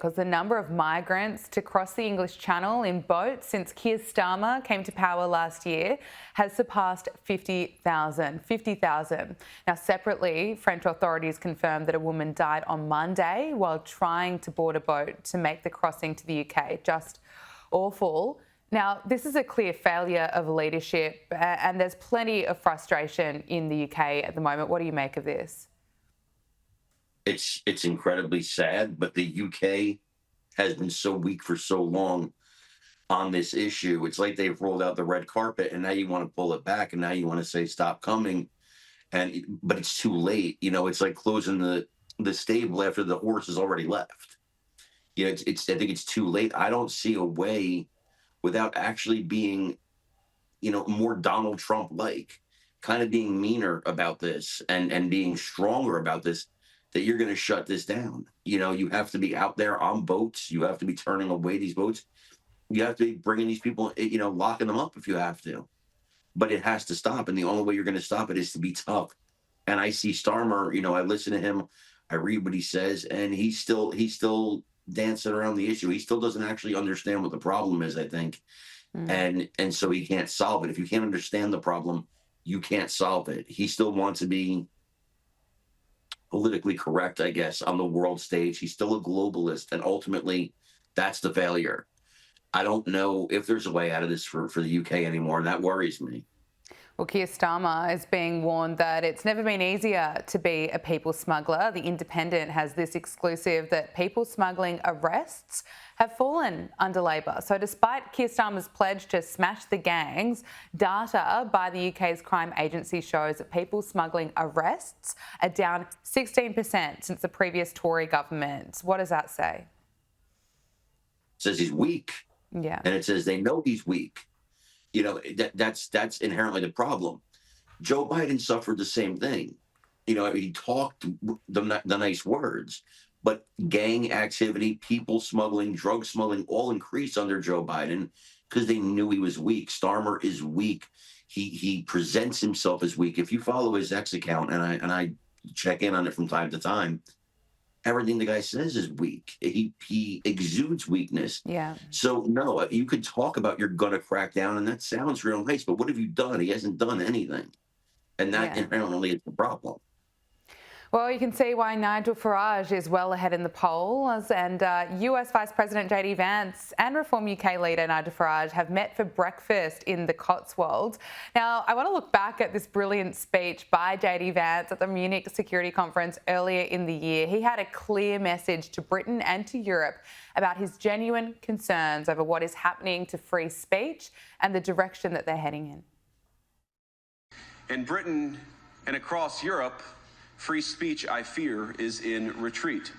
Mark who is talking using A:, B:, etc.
A: because the number of migrants to cross the English Channel in boats since Keir Starmer came to power last year has surpassed 50,000. 50,000. Now, separately, French authorities confirmed that a woman died on Monday while trying to board a boat to make the crossing to the UK. Just awful. Now, this is a clear failure of leadership, and there's plenty of frustration in the UK at the moment. What do you make of this?
B: It's incredibly sad, but the UK has been so weak for so long on this issue. It's like they've rolled out the red carpet, and now you want to pull it back, and now you want to say stop coming, but it's too late. It's like closing the stable after the horse has already left. I think it's too late. I don't see a way without actually being, more Donald Trump like, kind of being meaner about this and being stronger about this, that you're going to shut this down. You have to be out there on boats. You have to be turning away these boats. You have to be bringing these people, locking them up if you have to. But it has to stop. And the only way you're going to stop it is to be tough. And I see Starmer, I listen to him, I read what he says, and he's still dancing around the issue. He still doesn't actually understand what the problem is, I think. And so he can't solve it. If you can't understand the problem, you can't solve it. He still wants to be politically correct, I guess, on the world stage. He's still a globalist, and ultimately, that's the failure. I don't know if there's a way out of this for the UK anymore, and that worries me.
A: Well, Keir Starmer is being warned that it's never been easier to be a people smuggler. The Independent has this exclusive that people smuggling arrests have fallen under Labor. So despite Keir Starmer's pledge to smash the gangs, data by the UK's crime agency shows that people smuggling arrests are down 16% since the previous Tory government. What does that say?
B: It says he's weak.
A: Yeah.
B: And it says they know he's weak. That's inherently the problem. Joe Biden suffered the same thing. He talked the nice words, but gang activity, people smuggling, drug smuggling all increased under Joe Biden because they knew he was weak. Starmer is weak. He presents himself as weak. If you follow his X account, and I check in on it from time to time, everything the guy says is weak. He exudes weakness.
A: Yeah.
B: So no, you could talk about you're gonna crack down, and that sounds real nice, but what have you done? He hasn't done anything, and that inherently is the problem.
A: Well, you can see why Nigel Farage is well ahead in the polls, and US Vice President JD Vance and Reform UK leader Nigel Farage have met for breakfast in the Cotswolds. Now, I want to look back at this brilliant speech by JD Vance at the Munich Security Conference earlier in the year. He had a clear message to Britain and to Europe about his genuine concerns over what is happening to free speech and the direction that they're heading in.
C: In Britain and across Europe, free speech, I fear, is in retreat.